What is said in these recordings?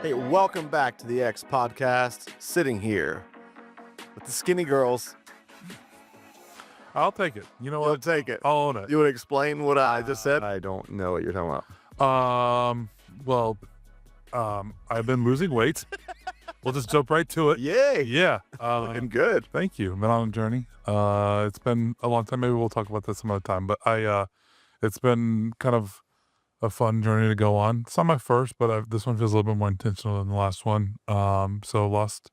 Hey, welcome back to the X Podcast. Sitting here with the skinny girls. I'll take it. You know You'll what? take it. I'll own it. You would explain what I just said? I don't know what you're talking about. I've been losing weight. We'll just jump right to it. Yay. Yeah. Looking good. Thank you. Been on a journey. It's been a long time. Maybe we'll talk about this some other time. But it's been kind of a fun journey to go on. It's not my first, but this one feels a little bit more intentional than the last one. So lost,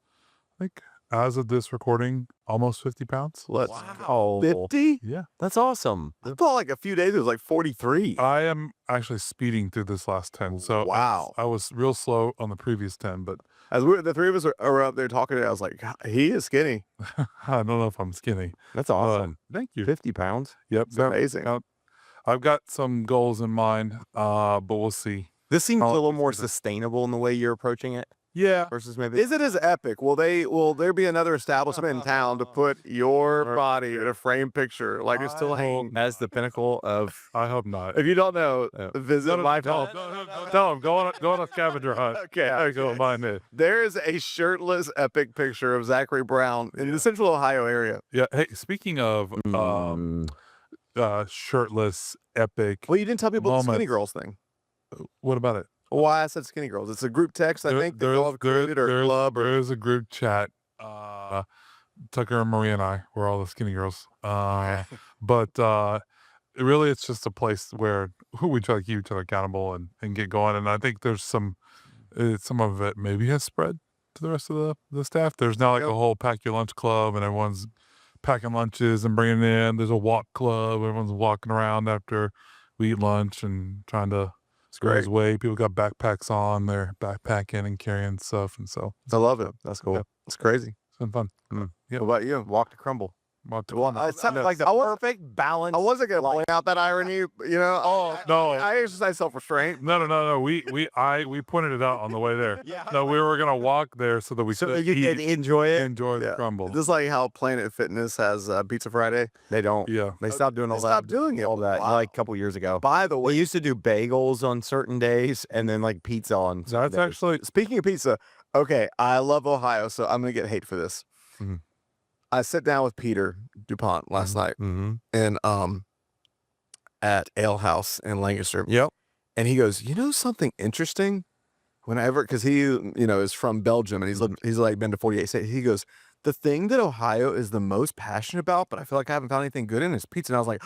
I think, as of this recording, almost 50 pounds. Wow. 50? Yeah. That's awesome. I thought like a few days it was like 43. I am actually speeding through this last 10. So wow. I was real slow on the previous 10, but As the three of us are up there talking, I was like, he is skinny. I don't know if I'm skinny. That's awesome. Thank you. 50 pounds. Yep. It's amazing. I've got some goals in mind, but we'll see. This seems a little more is it- sustainable in the way you're approaching it Yeah. versus maybe. Is it as epic? Will there be another establishment in town to put your body in a frame picture like it's still hanging? as the pinnacle of? I hope not. If you don't know, visit my Tell him, go on a scavenger hunt. Okay. I go mine it. There is a shirtless epic picture of Zachary Brown in the Central Ohio area. Yeah. Hey, speaking of shirtless epic, Well, you didn't tell people the skinny Moments. girls thing. what about it? Why I said skinny girls? It's a group text, I think. They all have created or club or There's a group chat. Tucker and Maria and I, we're all the skinny girls. But really, it's just a place where we try to keep each other accountable and get going. And I think there's some of it maybe has spread to the rest of the staff. There's now like a whole pack your lunch club, and everyone's packing lunches and bringing it in. There's a walk club. Everyone's walking around after we eat lunch and trying to lose weight. People got backpacks on. They're backpacking and carrying stuff. And so I love it. That's cool. Yeah. It's crazy. it's been fun. Yeah. What about you? Walk to crumble. It sounds Like the perfect balance. I wasn't gonna point out that irony, you know. Oh, no. I exercise self-restraint. No. We pointed it out on the way there. No, we were gonna walk there so that we So could you can enjoy it. enjoy the Yeah. crumble. Just like how Planet Fitness has Pizza Friday. They don't. Yeah. They stopped doing all that. Stop doing it. All that Wow. like a couple years ago. By the We way, used to do bagels on certain days and then like pizza on. some That's days. actually speaking of pizza, okay, I love Ohio, so I'm gonna get hate for this. Mhm. I sat down with Peter DuPont last night Mhm. and at Ale House in Lancaster. Yep. And he goes, you know something interesting? Because he, is from Belgium and he's like been to 48 states. He goes, the thing that Ohio is the most passionate about, but I feel like I haven't found anything good in is pizza. And I was like,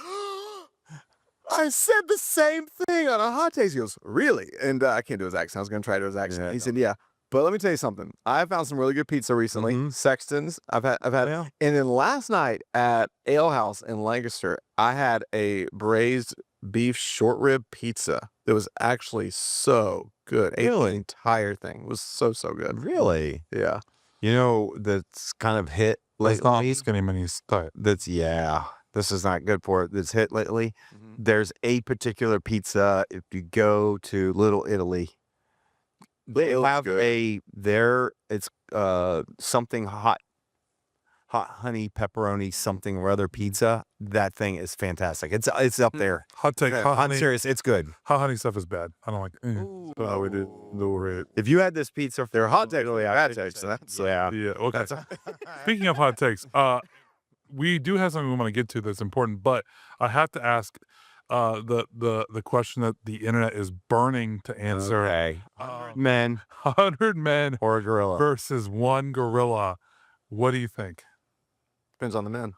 I said the same thing on a hot taste. He goes, really? And I can't do his accent. I was going to try to do his accent. Yeah, He said, yeah. But let me tell you something. I found some really good pizza recently. Mhm. Sexton's. I've had, Yeah. and then last night at Ale House in Lancaster, I had a braised beef short rib pizza that was actually so good. Ate the Really? entire thing. It was so good. Really? Yeah. You know, that's kind of hit That's not lately. skinny minis diet. This is not good for it. That's hit lately. Mhm. There's a particular pizza. If you go to Little Italy, they Italy's have good. it's something hot honey pepperoni something or other pizza. That thing is fantastic. It's up there. Hot take. Okay. Hot I'm honey. serious. It's good. Hot honey stuff is bad. I don't like. Oh, we did. If you had this pizza, They're hot takes. Really, bad takes. yeah. Yeah. Okay. That's Speaking of hot takes, we do have something we want to get to that's important, but I have to ask the question that the internet is burning to answer. Okay. Uh, Men 100 men or a gorilla. versus one gorilla. What do you think? Depends on the men.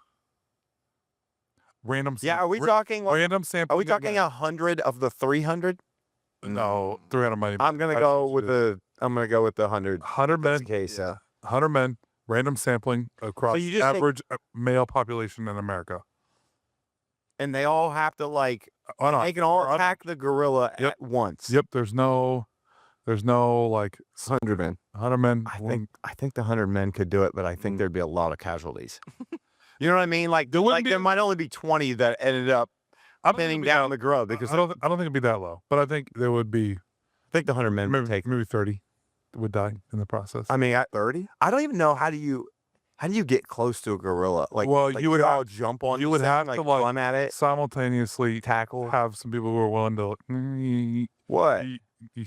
Random. Yeah. Are we talking? Random sample. Are we talking 100 of the 300? No, 300 might. I'm gonna go with the 100. 100 That's men. the case. Yeah. 100 men. Random sampling across you just think- average male population in America. And they all have to like Oh, no. they can all Oh, attack the gorilla Yep. at once. Yep. There's no like 100 men. 100 men. I think the 100 men could do it, but I think there'd be a lot of casualties. You know what I mean? Like There wouldn't be- there might only be 20 that ended up I don't think pinning it'd be down that- the gorilla because I don't think it'd be that low, but I think there would be I think the 100 men would maybe, take. maybe 30 would die in the process. I mean, 30? I don't even know how How do you get close to a gorilla? Like, Well, like you would all have- jump on. you would this have thing, to, like like, run at it, simultaneously tackle. have some people who are willing to What?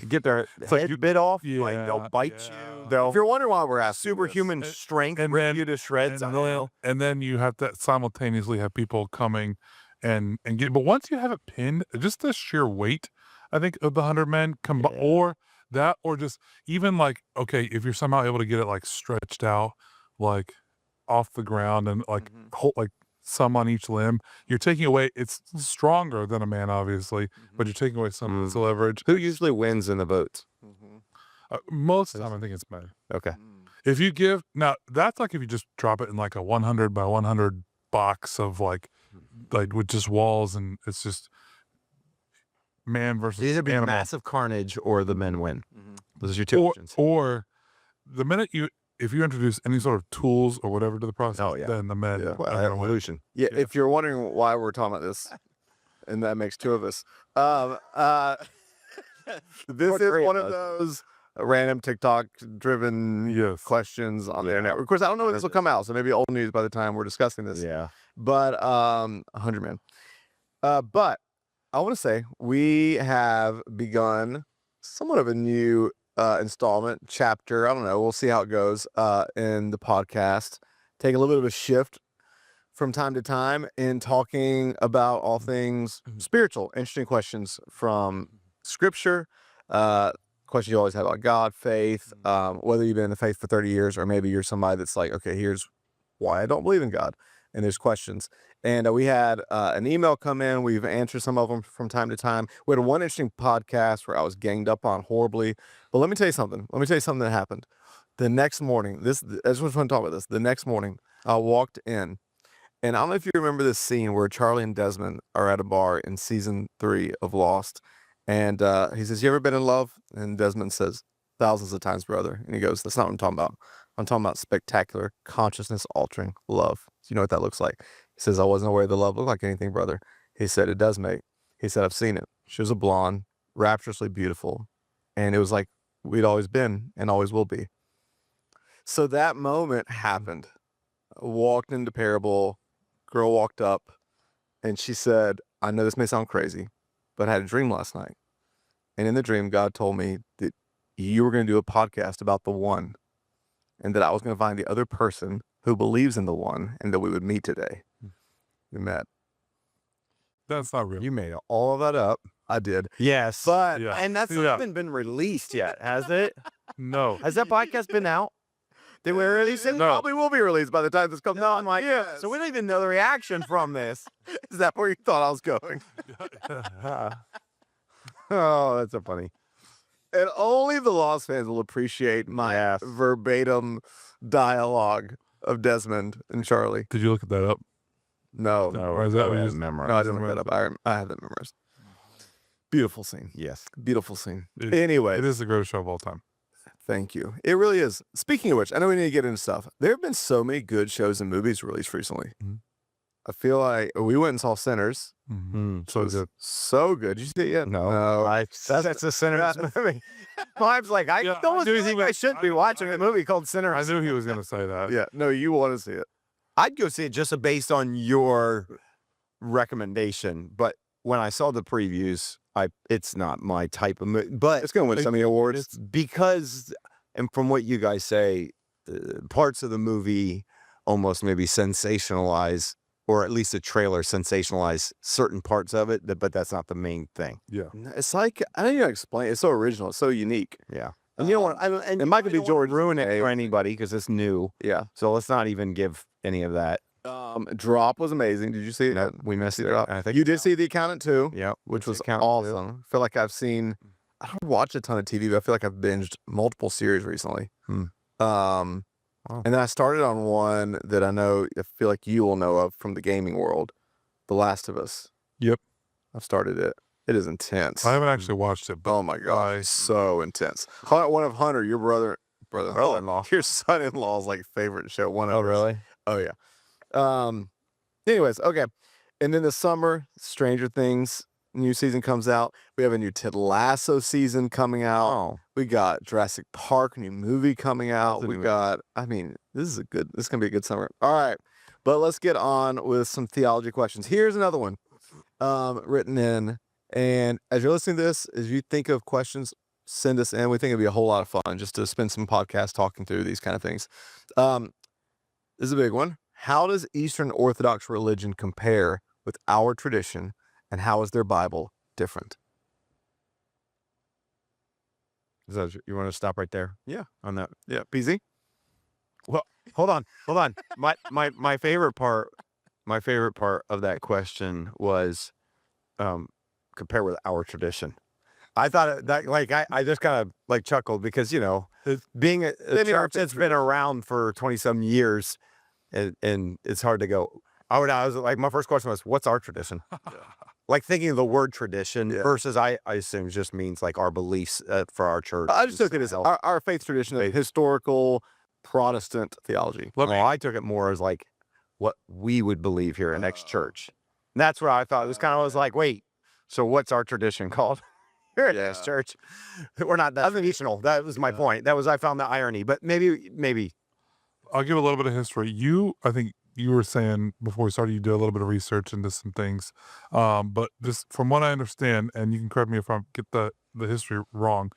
Get their It's like head you- bit off. yeah, Like they'll bite yeah. you. They'll If you're wondering why we're asking superhuman And- strength, and rip then- you to shreds. and then you have to simultaneously have people coming and get. But once you have it pinned, just the sheer weight, I think, of the 100 men, Yeah. or that, or just even like, okay, if you're somehow able to get it like stretched out, like off the ground and like Mhm. hold, like some on each limb, you're taking away. It's stronger than a man, obviously, but you're taking away some of its leverage. Who usually wins in the boats? Most of the time, I think it's men. Okay. If you give now, that's like if you just drop it in like a 100 by 100 box of like with just walls, and it's just man versus Either be animal. massive carnage or the men win. Those are your two Or, options. or the minute if you introduce any sort of tools or whatever to the process, Oh, yeah. then the men Yeah. are Well, gonna win. evolution. Yeah, Yeah. if you're wondering why we're talking about this, and that makes two of us, this What is three one of of us? those random TikTok-driven Yes. questions on the Yeah. internet. Of course, I don't know when this will come out, so maybe old news by the time we're discussing this. Yeah. But 100 men. But I want to say we have begun somewhat of a new installment chapter. I don't know. We'll see how it goes in the podcast. Take a little bit of a shift from time to time in talking about all things spiritual, interesting questions from Scripture, questions you always have about God, faith, whether you've been in the faith for 30 years or maybe you're somebody that's like, okay, here's why I don't believe in God. And there's questions. And we had an email come in. We've answered some of them from time to time. We had one interesting podcast where I was ganged up on horribly. But let me tell you something. Let me tell you something that happened. The next morning, I just want to talk about this. The next morning, I walked in. And I don't know if you remember this scene where Charlie and Desmond are at a bar in season 3 of Lost. And he says, "You ever been in love?" And Desmond says, "Thousands of times, brother." And he goes, "That's not what I'm talking about. I'm talking about spectacular, consciousness-altering love." So you know what that looks like. He says, "I wasn't aware the love looked like anything, brother." He said, "It does, mate." He said, "I've seen it. She was a blonde, rapturously beautiful. And it was like we'd always been and always will be." So that moment happened. I walked into Parable. Girl walked up and she said, "I know this may sound crazy, but I had a dream last night. And in the dream, God told me that you were going to do a podcast about the one and that I was going to find the other person who believes in the one and that we would meet today." We met. That's not real. You made all of that up. I did. Yes. But Yeah. And that's Yeah. not even been released yet, has it? No. Has that podcast been out? Did we release it? it probably will be released by the time this comes No, out. I'm like, yes. so we don't even know the reaction from this. Is that where you thought I was going? Oh, that's so funny. And only the Lost fans will appreciate my Yes. verbatim dialogue of Desmond and Charlie. Did you look that up? No, Or is that what you just memorized? no, I didn't look that up. I have that memorized. Beautiful scene. Yes. Beautiful scene. It- Anyway, It is the greatest show of all time. thank you. It really is. Speaking of which, I know we need to get into stuff. There have been so many good shows and movies released recently. Mhm. I feel like we went and saw Sinners. So It was good. so good. Did you see it yet? That's a Sinner's movie. Vibes like I Yeah, don't I knew think he I was- should be watching a movie called I Sinners. knew he was going to say that. Yeah. No, you want to see it. I'd go see it just based on your recommendation, but when I saw the previews, it's not my type of movie. But It's going to win some of the awards. it's because, and from what you guys say, parts of the movie almost maybe sensationalize, or at least the trailer sensationalize certain parts of it, but that's not the main thing. Yeah. It's like, I don't even explain. It's so original. It's so unique. Yeah. And you know what? And it might be George. Ruin it for anybody because it's new. Yeah. So let's not even give any of that. Drop was amazing. Did you see it? No, we missed See it. Drop? I think You did see The Accountant too, Yeah. which was Accountant too. awesome. I feel like I've seen, I don't watch a ton of TV, but I feel like I've binged multiple series recently. Wow. And then I started on one that I feel like you will know of from the gaming world, The Last of Us. Yep. I've started it. It is intense. I haven't actually watched it, but Oh my god, it's so intense. One of Hunter, your Brother-in-law. your son-in-law's like favorite show. One of his. really? Oh yeah. Anyways, okay. And then the summer, Stranger Things new season comes out. We have a new Ted Lasso season coming out. Oh, We got Jurassic Park, new movie coming out. That's a We new- got, this is going to be a good summer. All right. But let's get on with some theology questions. Here's another one written in. And as you're listening to this, as you think of questions, send us in. We think it'd be a whole lot of fun just to spend some podcasts talking through these kind of things. This is a big one. How does Eastern Orthodox religion compare with our tradition, and how is their Bible different? so you want to stop right there? Yeah. On that. Yeah, PZ? Well, hold on. My favorite part of that question was compare with our tradition. I thought that I just kind of like chuckled because being a church that's been around for 20-some years, and it's hard to go. I was like, my first question was, what's our tradition? Like thinking of the word tradition versus I assume just means like our beliefs for our church. I just took it as our faith tradition of historical Protestant theology. I took it more as like what we would believe here in X church. And that's what I thought. It was kind of was like, wait, so what's our tradition called here at X church? We're not that traditional. That was my point. I found the irony, but maybe. I'll give a little bit of history. I think you were saying before we started, you did a little bit of research into some things. But just from what I understand, and you can correct me if I get the history wrong.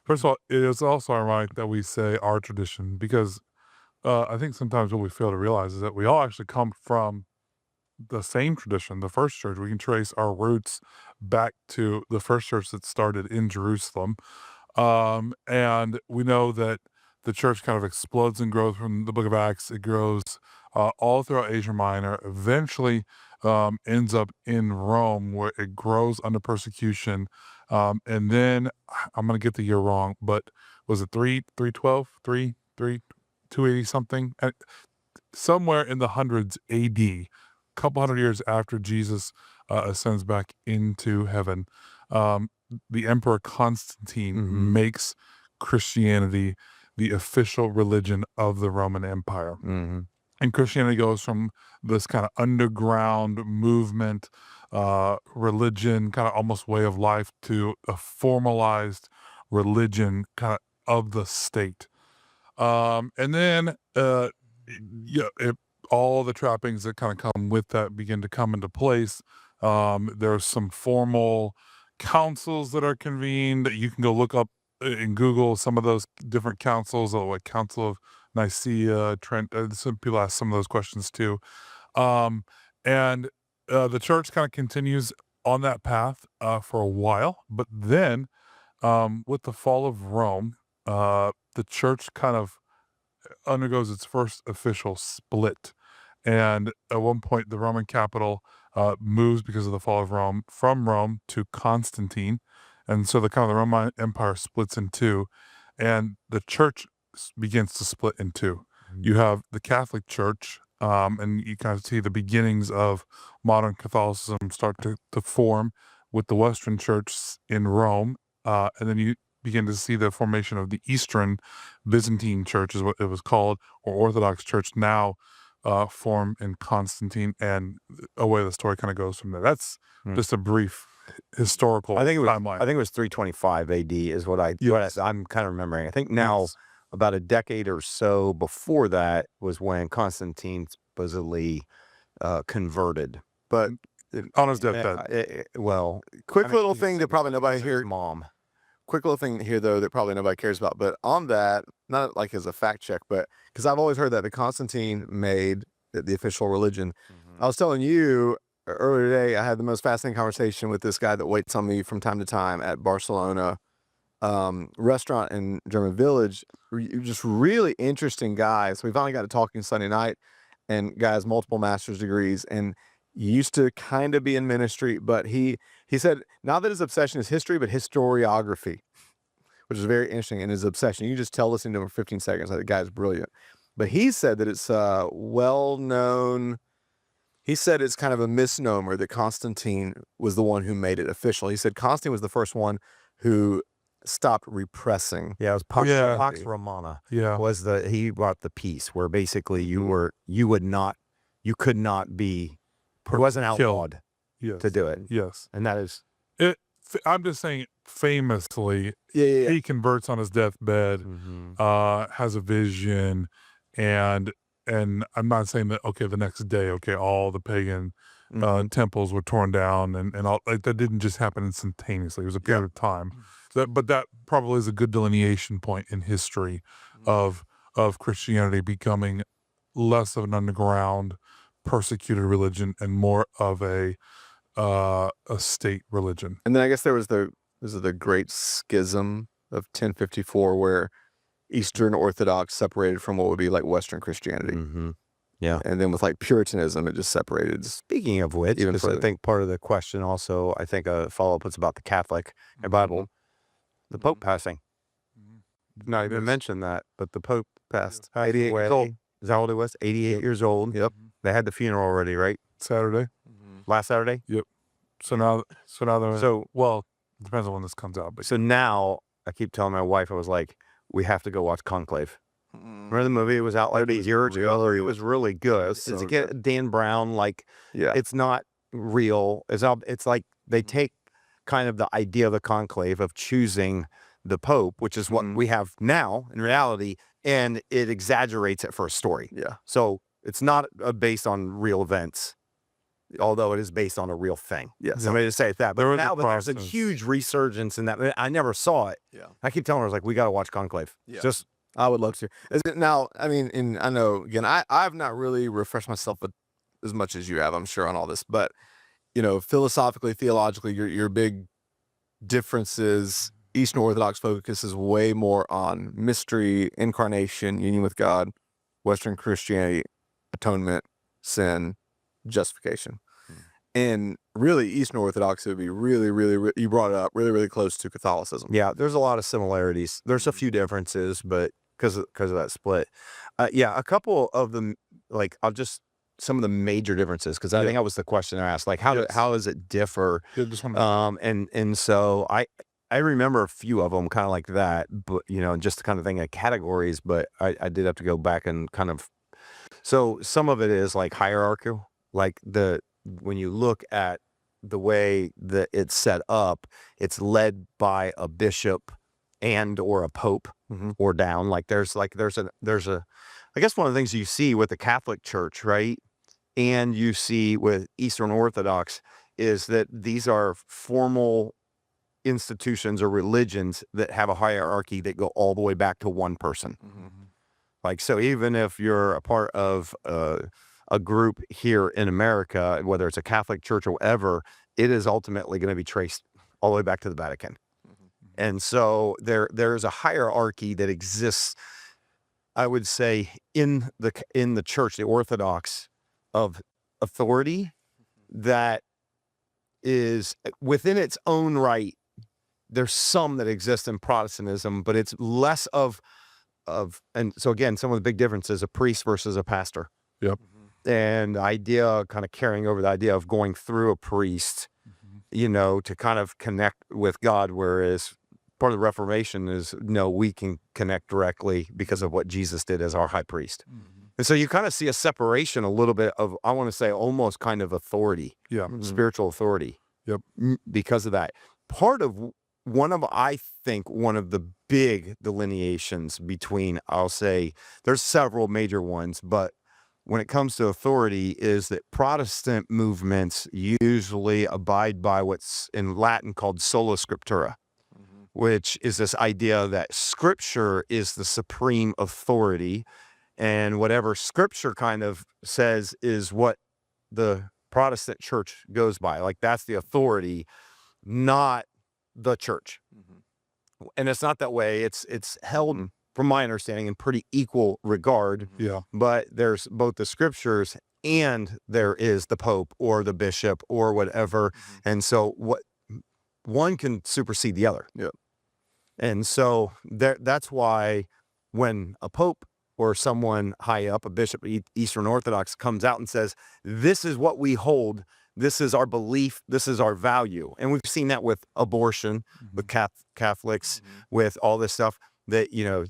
First of all, it is also ironic that we say our tradition because I think sometimes what we fail to realize is that we all actually come from the same tradition, the first church. We can trace our roots back to the first church that started in Jerusalem. And we know that the church kind of explodes and grows from the book of Acts. It grows all throughout Asia Minor, eventually ends up in Rome where it grows under persecution. And then I'm going to get the year wrong, but was it 312, 280 something? Somewhere in the hundreds AD, a couple hundred years after Jesus ascends back into heaven, the Emperor Constantine makes Christianity the official religion of the Roman Empire. Mm-hmm. And Christianity goes from this kind of underground movement, religion, kind of almost way of life, to a formalized religion kind of the state. And then all the trappings that kind of come with that begin to come into place. There's some formal councils that are convened. You can go look up in Google some of those different councils, like Council of Nicaea, Trent. Some people ask some of those questions too. And the church kind of continues on that path for a while. But then with the fall of Rome, the church kind of undergoes its first official split. And at one point, the Roman capital moves because of the fall of Rome from Rome to Constantine. And so the Roman Empire splits in two, and the church begins to split in two. You have the Catholic Church, and you kind of see the beginnings of modern Catholicism start to form with the Western Church in Rome. And then you begin to see the formation of the Eastern Byzantine Church, is what it was called, or Orthodox Church now, form in Constantine, and away the story kind of goes from there. That's just a brief historical timeline. I think it was 325 AD is what I'm kind of remembering. I think now about a decade or so before that was when Constantine supposedly converted. But on his deathbed. Quick little thing that probably nobody here. Mom. Quick little thing here, though, that probably nobody cares about. But on that, not like as a fact check, but because I've always heard that Constantine made the official religion. I was telling you earlier today, I had the most fascinating conversation with this guy that waits on me from time to time at Barcelona restaurant in German Village. Just really interesting guy. So we finally got to talking Sunday night, and guy has multiple master's degrees and used to kind of be in ministry, but he said not that his obsession is history, but historiography, which is very interesting. And his obsession, you just tell listening to him for 15 seconds, like the guy's brilliant. But he said that it's well known. He said it's kind of a misnomer that Constantine was the one who made it official. He said Constantine was the first one who stopped repressing. Yeah, it was Pax Romana. Yeah, he brought the peace where basically you could not be. It wasn't outlawed to do it. Yes, and that is I'm just saying famously, Yeah. he converts on his deathbed, has a vision, and I'm not saying that, okay, the next day, okay, all the pagan temples were torn down and all like that didn't just happen instantaneously. It was a period of time. But that probably is a good delineation point in history of Christianity becoming less of an underground persecuted religion and more of a state religion. And then I guess there was the Great Schism of 1054, where Eastern Orthodox separated from what would be like Western Christianity. Yeah. And then with like Puritanism, it just separated. Speaking of which, Even because I further. think part of the question also, I think a follow-up was about the Catholic Bible, the Pope passing. Not even mentioned that, but the Pope passed. 88 years old. Is that how old he was? 88 years old. Yep. They had the funeral already, right? Saturday. Last Saturday? So now they're So well, it depends on when this comes out. But So now I keep telling my wife, I was like, we have to go watch Conclave. Remember the movie? It was out like a year ago. It was really good. So It's again, Dan Brown, like, Yeah. it's not real. It's like they take kind of the idea of the conclave of choosing the Pope, which is what we have now in reality, and it exaggerates it for a story. Yeah. So it's not based on real events, although it is based on a real thing. Yes. Somebody to say that. But There is a now there's a process. huge resurgence in that. I never saw it. Yeah. I keep telling her, I was like, we got to watch Conclave. Yeah. Just I would love to. Is it now? I mean, and I know again, I've not really refreshed myself with as much as you have, I'm sure, on all this, but you know, philosophically, theologically, your big differences. Eastern Orthodox focuses way more on mystery, incarnation, union with God. Western Christianity, atonement, sin, justification. And really, Eastern Orthodox would be really, you brought it up, really close to Catholicism. yeah, there's a lot of similarities. There's a few differences, but because of that split. Yeah, a couple of them, like some of the major differences, because I think that was the question I asked, like how does it differ? Yeah, just wanna- And so I remember a few of them kind of like that, but you know, just kind of thing of categories, but I did have to go back and kind of, so some of it is like hierarchical, like when you look at the way that it's set up, it's led by a bishop and or a pope or down. Like there's a, I guess one of the things you see with the Catholic Church, right? And you see with Eastern Orthodox is that these are formal institutions or religions that have a hierarchy that go all the way back to one person. Like, so even if you're a part of a group here in America, whether it's a Catholic church or whatever, it is ultimately going to be traced all the way back to the Vatican. And so there's a hierarchy that exists, I would say, in the church, the Orthodox, of authority that is within its own right. There's some that exist in Protestantism, but it's less of, and so again, some of the big differences, a priest versus a pastor. Yep. And the idea, kind of carrying over the idea of going through a priest, you know, to kind of connect with God, whereas part of the Reformation is, no, we can connect directly because of what Jesus did as our high priest. And so you kind of see a separation a little bit of, I want to say, almost kind of authority, spiritual authority. Yep. Because of that. I think one of the big delineations between, I'll say, there's several major ones, but when it comes to authority is that Protestant movements usually abide by what's in Latin called sola scriptura, which is this idea that scripture is the supreme authority, and whatever scripture kind of says is what the Protestant church goes by. Like, that's the authority, not the church. And it's not that way. It's held, from my understanding, in pretty equal regard. Yeah. But there's both the scriptures and there is the Pope or the bishop or whatever. And so one can supersede the other. Yep. And so that's why when a Pope or someone high up, a bishop, Eastern Orthodox, comes out and says, this is what we hold, this is our belief, this is our value. And we've seen that with abortion, with Catholics, with all this stuff that, you know,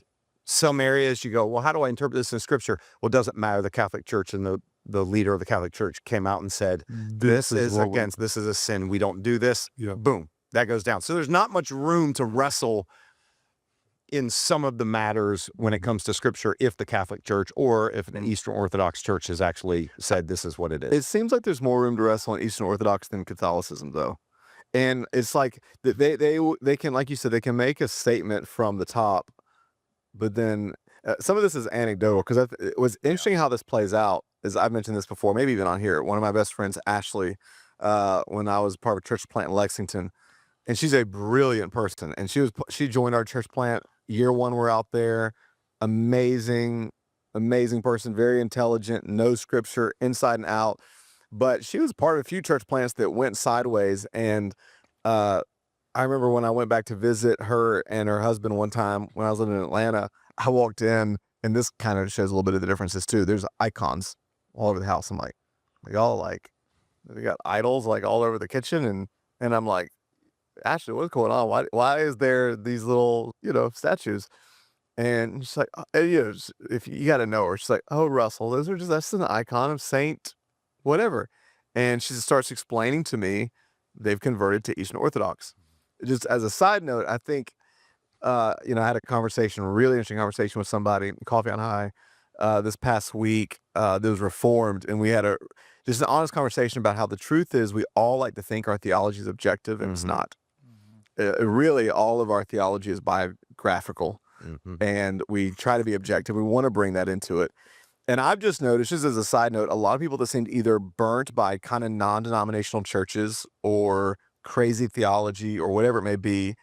some areas you go, well, how do I interpret this in scripture? Well, it doesn't matter. The Catholic Church and the leader of the Catholic Church came out and said, this is a sin. We don't do this. Yeah. Boom. that goes down. So there's not much room to wrestle in some of the matters when it comes to scripture if the Catholic Church or if an Eastern Orthodox Church has actually said this is what it is. It seems like there's more room to wrestle in Eastern Orthodox than Catholicism, though. And it's like they can, like you said, they can make a statement from the top, but then some of this is anecdotal because it was interesting how this plays out. As I've mentioned this before, maybe even on here. One of my best friends, Ashley, when I was part of a church plant in Lexington, and she's a brilliant person, and she joined our church plant year one. We're out there, amazing person, very intelligent, knows scripture inside and out. But she was part of a few church plants that went sideways. And I remember when I went back to visit her and her husband one time when I was living in Atlanta, I walked in, and this kind of shows a little bit of the differences too. There's icons all over the house. I'm like, y'all like, we got idols like all over the kitchen. And I'm like, Ashley, what's going on? Why is there these little, statues? And she's like, if you got to know her, she's like, oh, Russell, that's an icon of Saint whatever. And she starts explaining to me they've converted to Eastern Orthodox. Just as a side note, I think, I had a really interesting conversation with somebody, Coffee on High, this past week that was Reformed. And we had just an honest conversation about how the truth is we all like to think our theology is objective, and it's not. Really, all of our theology is biographical, and we try to be objective. We want to bring that into it. And I've just noticed, just as a side note, a lot of people that seem either burnt by kind of non-denominational churches or crazy theology or whatever it may be,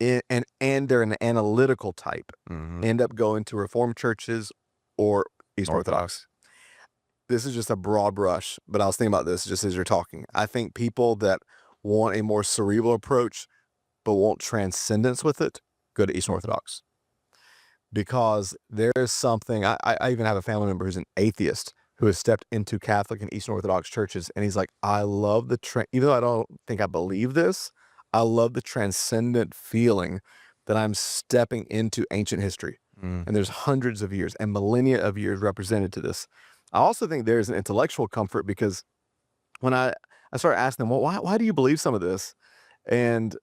and they're an analytical type, end up going to Reformed churches or Eastern Orthodox. This is just a broad brush, but I was thinking about this just as you're talking. I think people that want a more cerebral approach but want transcendence with it, go to Eastern Orthodox. Because there is something, I even have a family member who's an atheist who has stepped into Catholic and Eastern Orthodox churches, and he's like, I love even though I don't think I believe this, I love the transcendent feeling that I'm stepping into ancient history. And there's hundreds of years and millennia of years represented to this. I also think there's an intellectual comfort because when I started asking them, well, why do you believe some of this? And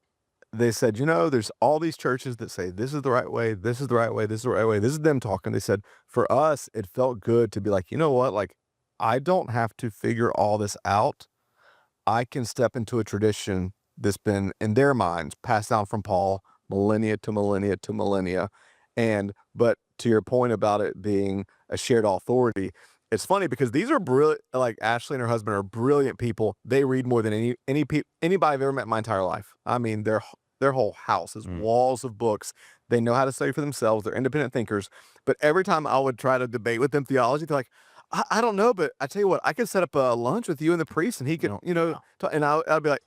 they said, there's all these churches that say, this is the right way, this is the right way, this is the right way. This is them talking. They said, for us, it felt good to be like, you know what? Like, I don't have to figure all this out. I can step into a tradition that's been, in their minds, passed down from Paul, millennia to millennia to millennia. But to your point about it being a shared authority, it's funny because these are brilliant, like Ashley and her husband are brilliant people. They read more than anybody I've ever met in my entire life. I mean, their whole house is walls of books. They know how to study for themselves. They're independent thinkers. But every time I would try to debate with them theology, they're like, I don't know, but I tell you what, I could set up a lunch with you and the priest, and he could, talk, and I'd be like,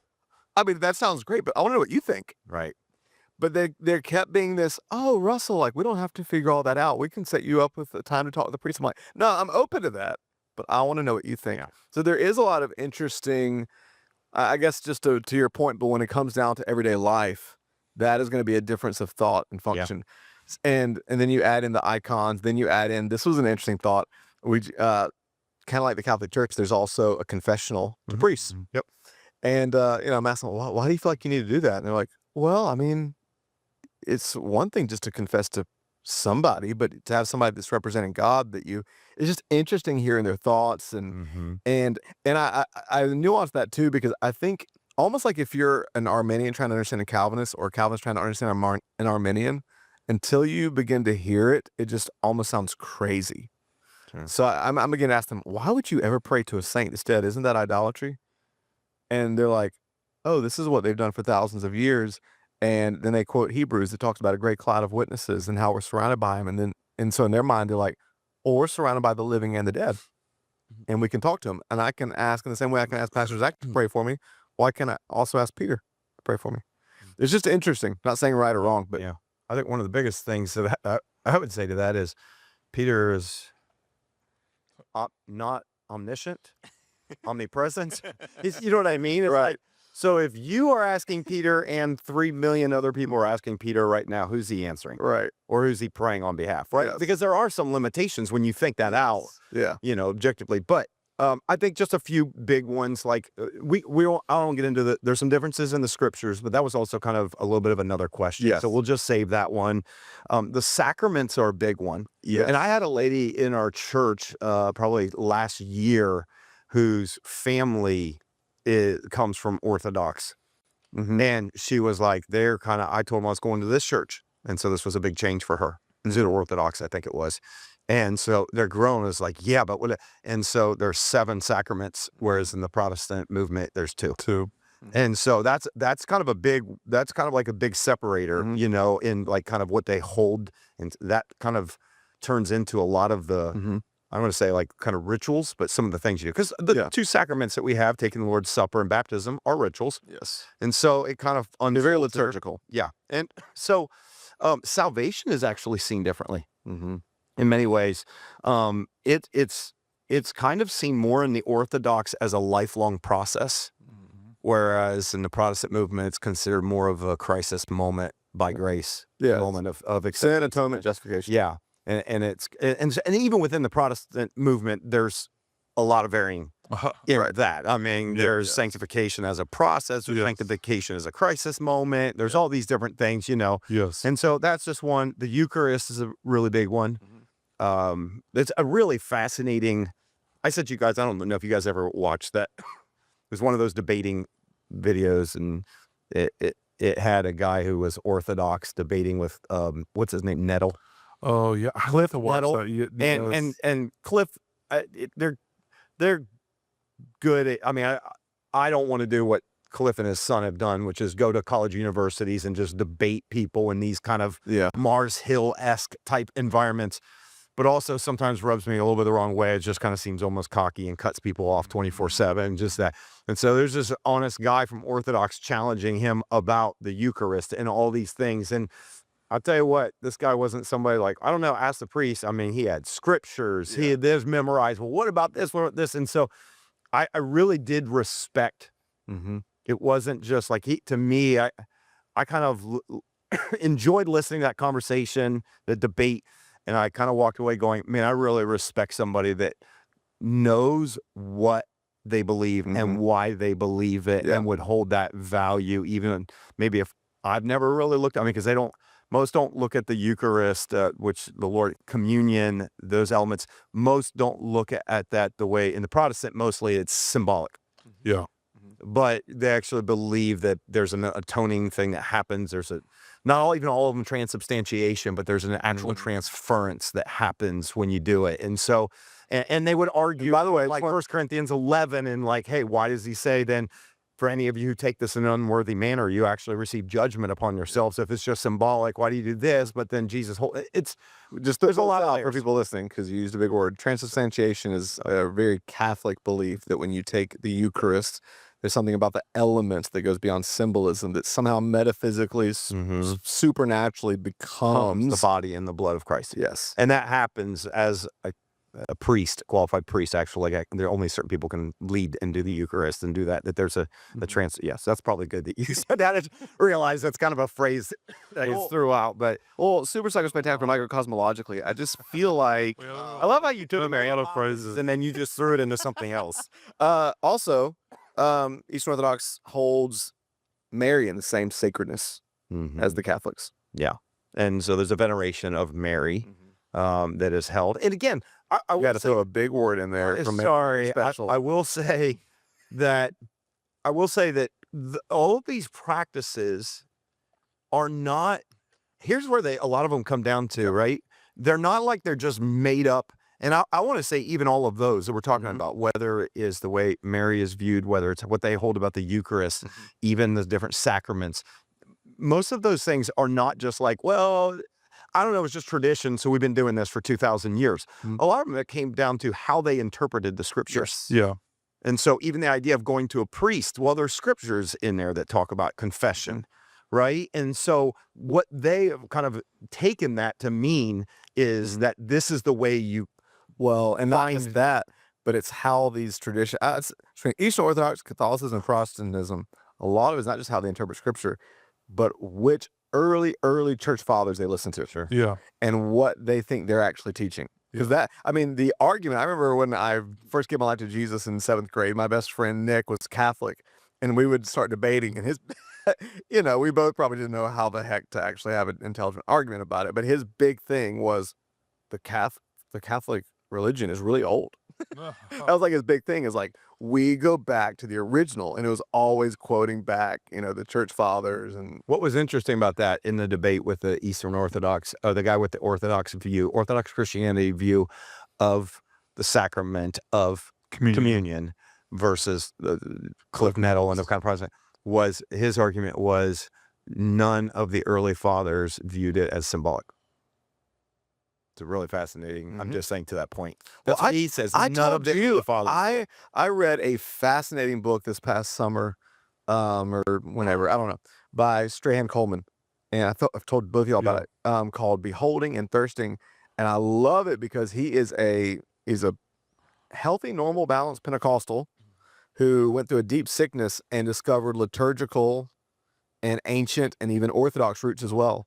I mean, that sounds great, but I want to know what you think. Right. But there kept being this, oh, Russell, like, we don't have to figure all that out. We can set you up with the time to talk to the priest. I'm like, no, I'm open to that, but I want to know what you think. Yeah. So there is a lot of interesting, I guess, just to your point, but when it comes down to everyday life, that is going to be a difference of thought and function. Yeah. And then you add in the icons, then you add in, this was an interesting thought. We kind of like the Catholic Church, there's also a confessional to priests. Yep. And, I'm asking, well, why do you feel like you need to do that? And they're like, well, I mean, it's one thing just to confess to somebody, but to have somebody that's representing God it's just interesting hearing their thoughts and I nuance that too, because I think almost like if you're an Arminian trying to understand a Calvinist or a Calvinist trying to understand an Arminian, until you begin to hear it, it just almost sounds crazy. Sure. So I'm again asking them, why would you ever pray to a saint instead? Isn't that idolatry? And they're like, oh, this is what they've done for thousands of years. And then they quote Hebrews that talks about a great cloud of witnesses and how we're surrounded by them. And so in their mind, they're like, oh, we're surrounded by the living and the dead. And we can talk to them. And I can ask in the same way I can ask Pastor Zach to pray for me. Why can't I also ask Peter to pray for me? It's just interesting. Not saying right or wrong, but yeah. I think one of the biggest things that I would say to that is Peter is not omniscient, omnipresent. You know what I mean? It's right. Like, so if you are asking Peter and 3 million other people are asking Peter right now, who's he answering? Right. Or who's he praying on behalf? Right. Yes. Because there are some limitations when you think that out, objectively. But I think just a few big ones. Like I don't get into there's some differences in the scriptures, but that was also kind of a little bit of another question. Yes. So we'll just save that one. The sacraments are a big one. Yeah. And I had a lady in our church probably last year whose family comes from Orthodox. And she was like, I told them I was going to this church. And so this was a big change for her. Zero Orthodox, I think it was. And so they're grown as like, yeah, but what? And so there's 7 sacraments, whereas in the Protestant movement, there's 2. And so that's kind of like a big separator, you know, in like kind of what they hold. And that kind of turns into a lot of the, I want to say like kind of rituals, but some of the things you do. Because the 2 sacraments that we have, taking the Lord's Supper and baptism, are rituals. Yes. And so it kind of They're very liturgical. Yeah. And so salvation is actually seen differently in many ways. It's kind of seen more in the Orthodox as a lifelong process, whereas in the Protestant movement, it's considered more of a crisis moment by grace, moment of sin, atonement, justification. Yeah. And even within the Protestant movement, there's a lot of varying in that. I mean, there's sanctification as a process, there's sanctification as a crisis moment. There's all these different things, you know. Yes. And so that's just one. The Eucharist is a really big one. It's a really fascinating. I said to you guys, I don't know if you guys ever watched that. It was one of those debating videos, and it had a guy who was Orthodox debating with what's his name, Nettle. Oh yeah, I have to watch Nettle. that. And Cliff, they're good at, I mean, I don't want to do what Cliff and his son have done, which is go to college universities and just debate people in these kind of Mars Hill-esque type environments, but also sometimes rubs me a little bit the wrong way. It just kind of seems almost cocky and cuts people off 24/7, just that. And so there's this honest guy from Orthodox challenging him about the Eucharist and all these things. And I'll tell you what, this guy wasn't somebody like, I don't know, ask the priest. I mean, he had scriptures, he had this memorized. Well, what about this? What about this? And so I really did respect. It wasn't just like to me, I kind of enjoyed listening to that conversation, the debate, and I kind of walked away going, man, I really respect somebody that knows what they believe and why they believe it and would hold that value, even maybe if I've never really looked, I mean, because most don't look at the Eucharist, which the Lord, communion, those elements, most don't look at that the way, in the Protestant, mostly it's symbolic. Yeah. But they actually believe that there's an atoning thing that happens. There's not even all of them transubstantiation, but there's an actual transference that happens when you do it. And so, and they would argue, by the way, like 1 Corinthians 11, and like, hey, why does he say then, for any of you who take this in an unworthy manner, you actually receive judgment upon yourselves. If it's just symbolic, why do you do this? But then Jesus, it's just, there's a lot of for people listening, because you used a big word. Transubstantiation is a very Catholic belief that when you take the Eucharist, there's something about the elements that goes beyond symbolism that somehow metaphysically, supernaturally becomes the body and the blood of Christ. Yes. And that happens as a priest, qualified priest, actually. Like, there are only certain people can lead and do the Eucharist and do that. That there's a yes, that's probably good that you said that. I realize that's kind of a phrase that you threw out, but super psychospectacular microcosmologically, I just feel like I love how you took Mariana phrases and then you just threw it into something else. Also, Eastern Orthodox holds Mary in the same sacredness as the Catholics. Yeah, and so there's a veneration of Mary that is held. And again, I got to throw a big word in there. Sorry, special. I will say that all of these practices are not. Here's where a lot of them come down to, right? They're not like they're just made up. And I want to say even all of those that we're talking about, whether it is the way Mary is viewed, whether it's what they hold about the Eucharist, even the different sacraments, most of those things are not just like, well, I don't know, it's just tradition, so we've been doing this for 2,000 years. A lot of them, it came down to how they interpreted the scriptures. Yeah. And so even the idea of going to a priest, well, there's scriptures in there that talk about confession, right? And so what they have kind of taken that to mean is that this is the way you and not just that, but it's how these traditions, Eastern Orthodox, Catholicism, and Protestantism, a lot of it is not just how they interpret scripture, but which early church fathers they listen to. Yeah. And what they think they're actually teaching. Because the argument, I remember when I first gave my life to Jesus in 7th grade, my best friend Nick was Catholic, and we would start debating, and his, we both probably didn't know how the heck to actually have an intelligent argument about it, but his big thing was the Catholic religion is really old. That was like his big thing is like, we go back to the original, and it was always quoting back, the church fathers. And What was interesting about that in the debate with the Eastern Orthodox, the guy with the Orthodox Christianity view of the sacrament of communion versus the Cliff Nettle and the kind of Protestant, was his argument was none of the early fathers viewed it as symbolic. It's really fascinating. I'm just saying to that point. That's what he says. I None of told the you, early fathers. I read a fascinating book this past summer, or whenever, I don't know, by Strahan Coleman. And I've told both of y'all about it, called Beholding and Thirsting. And I love it because he's a healthy, normal, balanced Pentecostal who went through a deep sickness and discovered liturgical and ancient and even Orthodox roots as well.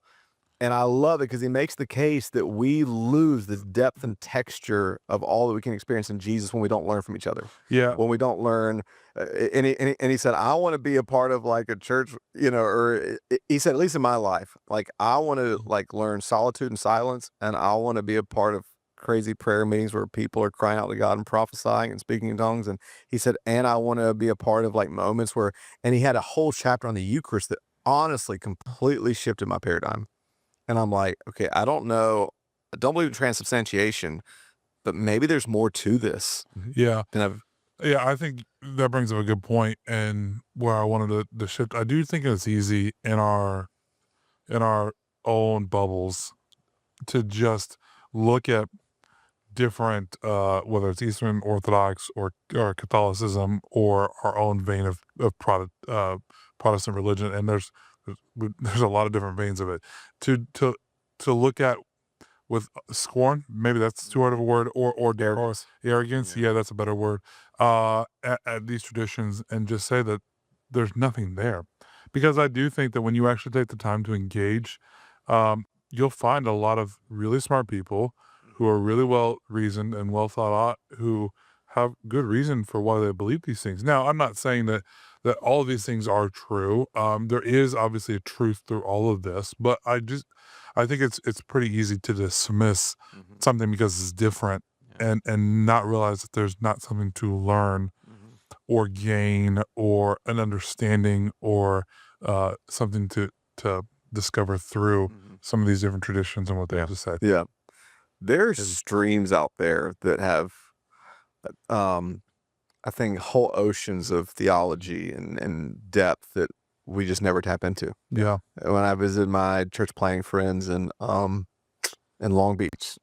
And I love it because he makes the case that we lose this depth and texture of all that we can experience in Jesus when we don't learn from each other. Yeah. When we don't learn, and he said, I want to be a part of like a church, or he said, at least in my life, like I want to like learn solitude and silence, and I want to be a part of crazy prayer meetings where people are crying out to God and prophesying and speaking in tongues. And he said, and I want to be a part of like moments where, and he had a whole chapter on the Eucharist that honestly completely shifted my paradigm. And I'm like, okay, I don't know. I don't believe in transubstantiation, but maybe there's more to this. Yeah. And I think that brings up a good point, and where I wanted to shift. I do think it's easy in our own bubbles to just look at different, whether it's Eastern Orthodox or Catholicism or our own vein of Protestant religion, and there's a lot of different veins of it. To look at with scorn, maybe that's too hard of a word, or arrogance. Yeah, that's a better word. At these traditions, and just say that there's nothing there, because I do think that when you actually take the time to engage, you'll find a lot of really smart people who are really well reasoned and well thought out, who have good reason for why they believe these things. Now, I'm not saying that all of these things are true. There is obviously a truth through all of this, but I think it's pretty easy to dismiss something because it's different, and not realize that there's not something to learn or gain or an understanding or something to discover through some of these different traditions and what they have to say. Yeah. There's streams out there that have, I think, whole oceans of theology and depth that we just never tap into. Yeah. When I visited my church planting friends in Long Beach,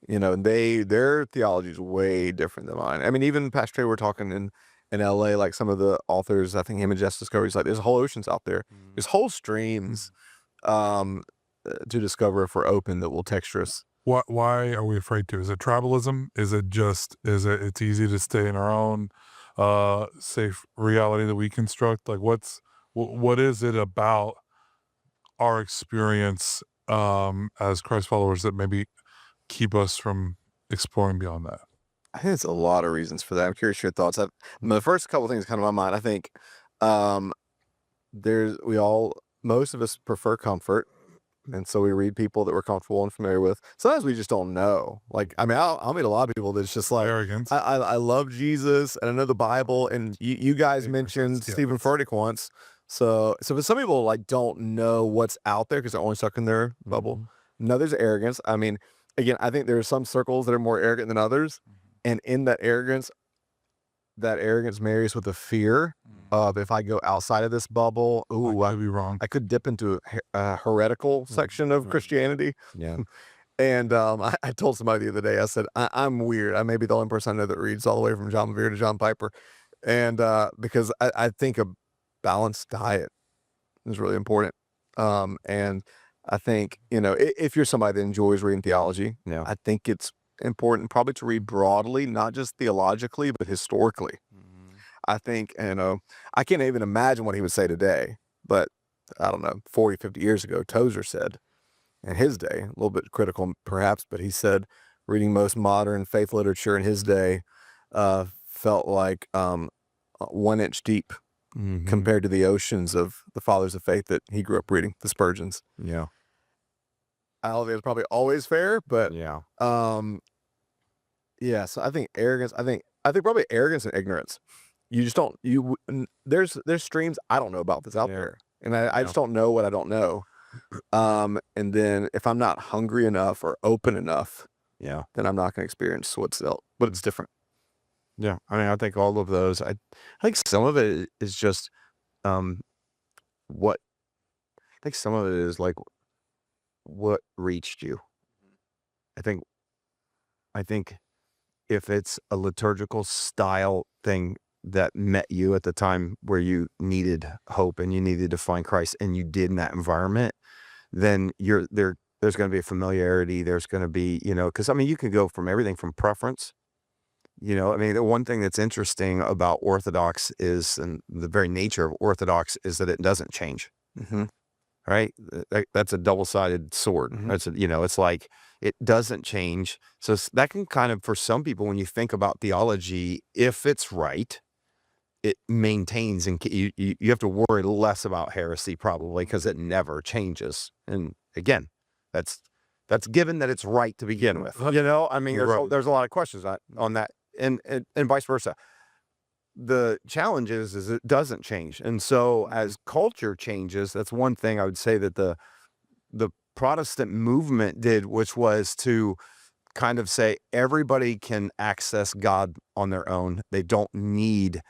their theology is way different than mine. I mean, even Pastor Trey, we're talking in LA, like some of the authors, I think him and Jess discoveries, like there's whole oceans out there. There's whole streams to discover if we're open that will texture us. Why are we afraid to? Is it tribalism? Is it it's easy to stay in our own safe reality that we construct? Like what is it about our experience as Christ followers that maybe keep us from exploring beyond that? I think it's a lot of reasons for that. I'm curious your thoughts. The first couple of things come to my mind. I think most of us prefer comfort. And so we read people that we're comfortable and familiar with. Sometimes we just don't know. Like, I mean, I'll meet a lot of people that's just like, arrogance. I love Jesus and I know the Bible. And you guys mentioned Stephen Furtick once. So some people like don't know what's out there because they're only stuck in their bubble. No, there's arrogance. I mean, again, I think there are some circles that are more arrogant than others. And in that arrogance marries with the fear of, if I go outside of this bubble, I could be wrong. I could dip into a heretical section of Christianity. Yeah. And I told somebody the other day, I said, I'm weird. I may be the only person I know that reads all the way from John Bevere to John Piper. And because I think a balanced diet is really important. And I think, if you're somebody that enjoys reading theology, I think it's important probably to read broadly, not just theologically, but historically. I think, I can't even imagine what he would say today, but I don't know, 40, 50 years ago, Tozer said in his day, a little bit critical perhaps, but he said, reading most modern faith literature in his day, felt like 1 inch deep compared to the oceans of the fathers of faith that he grew up reading, the Spurgeons. Yeah. I don't think it's probably always fair, but Yeah. yeah. So I think arrogance. I think probably arrogance and ignorance. You just don't. There's streams I don't know about that's out Yeah. there, and I just don't know what I don't know. And then if I'm not hungry enough or open enough, Yeah. then I'm not going to experience what's different. Yeah. I mean, I think all of those, I think some of it is just, what, I think some of it is like what reached you. I think if it's a liturgical style thing that met you at the time where you needed hope and you needed to find Christ and you did in that environment, then there's going to be a familiarity. There's going to be, because I mean, you can go from everything from preference. I mean, the one thing that's interesting about Orthodox and the very nature of Orthodox is that it doesn't change. Right? That's a double-sided sword. That's it's like it doesn't change. So that can kind of, for some people, when you think about theology, if it's right, it maintains, and you have to worry less about heresy probably because it never changes. And again, that's given that it's right to begin with. I mean, there's a lot of questions on that, and vice versa. The challenge is it doesn't change. And so as culture changes, that's one thing I would say that the Protestant movement did, which was to kind of say everybody can access God on their own. They don't need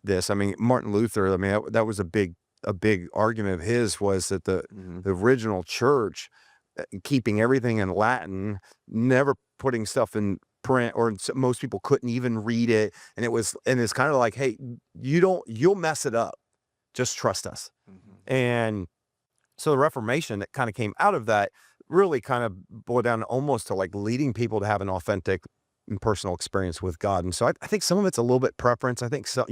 this. I mean, Martin Luther, I mean, that was a big argument of his, was that the original church, keeping everything in Latin, never putting stuff in print, or most people couldn't even read it, and it's kind of like, hey, you'll mess it up, just trust us. And so the Reformation that kind of came out of that really kind of boiled down almost to like leading people to have an authentic and personal experience with God. And so I think some of it's a little bit preference. I think so,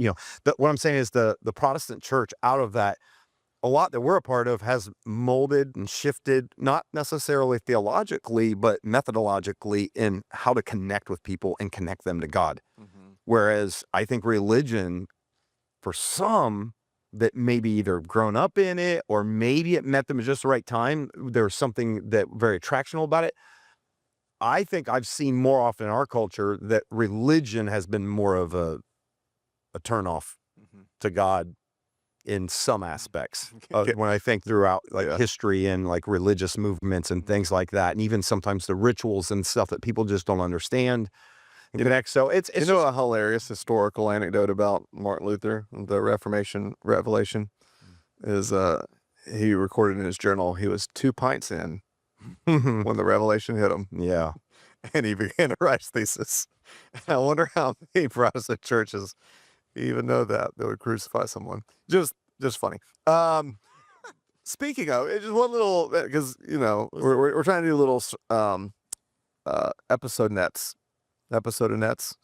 what I'm saying is the Protestant church, out of that, a lot that we're a part of, has molded and shifted, not necessarily theologically, but methodologically, in how to connect with people and connect them to God. Whereas I think religion, for some that maybe either grown up in it or maybe it met them at just the right time, there's something that very attractional about it. I think I've seen more often in our culture that religion has been more of a turnoff to God in some aspects. When I think throughout history and like religious movements and things like that, and even sometimes the rituals and stuff that people just don't understand and connect. So it's a hilarious historical anecdote about Martin Luther, the Reformation revelation, is he recorded in his journal he was 2 pints in when the revelation hit him. Yeah. And he began to write his thesis. I wonder how many Protestant churches even know that they would crucify someone. Just funny. Speaking of, it's just one little, because we're trying to do little episode nets, sermonettes.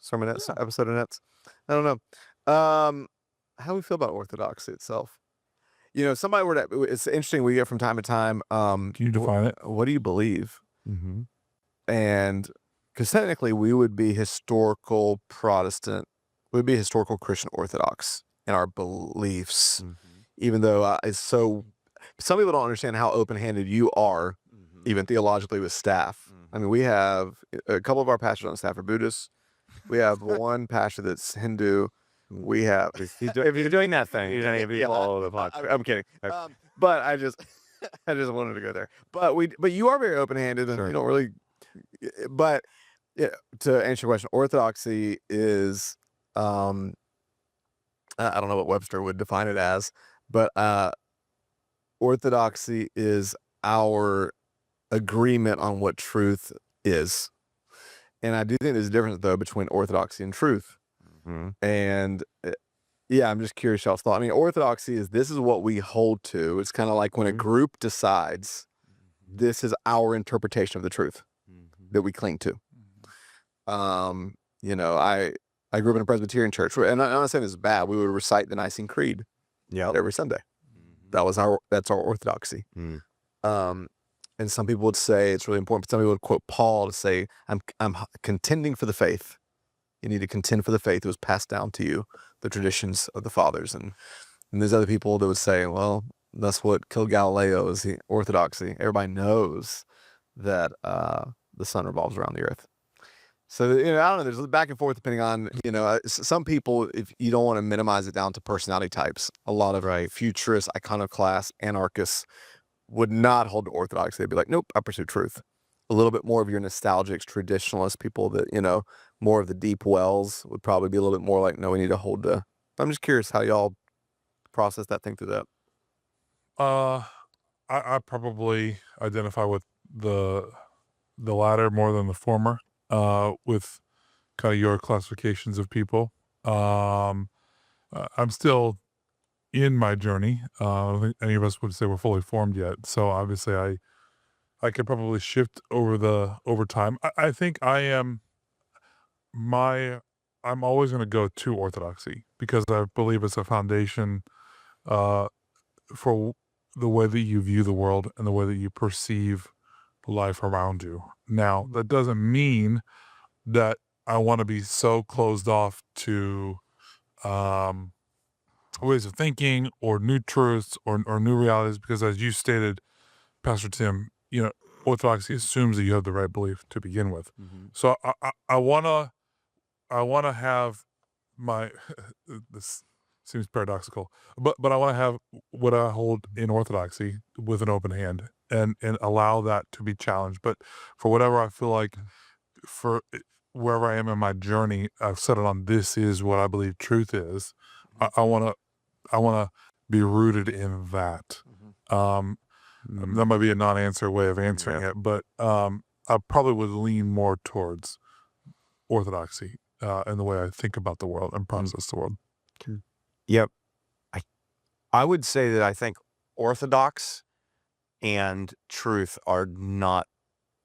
I don't know. How we feel about orthodoxy itself. It's interesting. We get from time to time. Can you define it? What do you believe? And because technically we would be historical Protestant. We'd be historical Christian Orthodox in our beliefs, even though some people don't understand how open-handed you are, even theologically, with staff. I mean, we have a couple of our pastors on staff are Buddhists. We have one pastor that's Hindu. We have, if you're doing that thing, you're going to be all over the pot. I'm kidding. But I just wanted to go there. But you are very open-handed, and you don't really. But to answer your question, orthodoxy is. I don't know what Webster would define it as, but orthodoxy is our agreement on what truth is. And I do think there's a difference, though, between orthodoxy and truth. And I'm just curious y'all's thought. I mean, orthodoxy this is what we hold to. It's kind of like when a group decides this is our interpretation of the truth that we cling to. I grew up in a Presbyterian church, and I'm not saying this is bad. We would recite the Nicene Creed every Sunday. That's our orthodoxy. And some people would say it's really important. But some people would quote Paul to say, I'm contending for the faith. You need to contend for the faith that was passed down to you, the traditions of the fathers. And there's other people that would say, well, that's what killed Galileo is the orthodoxy. Everybody knows that the sun revolves around the earth. So, I don't know, there's back and forth depending on, some people, if you don't want to minimize it down to personality types, a lot of futurists, iconoclasts, anarchists would not hold to orthodoxy. They'd be like, nope, I pursue truth. A little bit more of your nostalgics, traditionalist people that, more of the deep wells would probably be a little bit more like, no, we need to hold to. I'm just curious how y'all process that, think through that. I probably identify with the latter more than the former, with kind of your classifications of people. I'm still in my journey. I don't think any of us would say we're fully formed yet. So obviously I could probably shift over time. I think I'm always going to go to orthodoxy because I believe it's a foundation for the way that you view the world and the way that you perceive life around you. Now, that doesn't mean that I want to be so closed off to ways of thinking or new truths or new realities, because as you stated, Pastor Tim, orthodoxy assumes that you have the right belief to begin with. So I wanna have my this seems paradoxical, but I want to have what I hold in orthodoxy with an open hand and allow that to be challenged. But for whatever I feel like, for wherever I am in my journey, I've settled on this is what I believe truth is. I want to be rooted in that. That might be a non-answer way of answering it, but I probably would lean more towards orthodoxy in the way I think about the world and process the world. Yep. I would say that I think orthodox and truth are not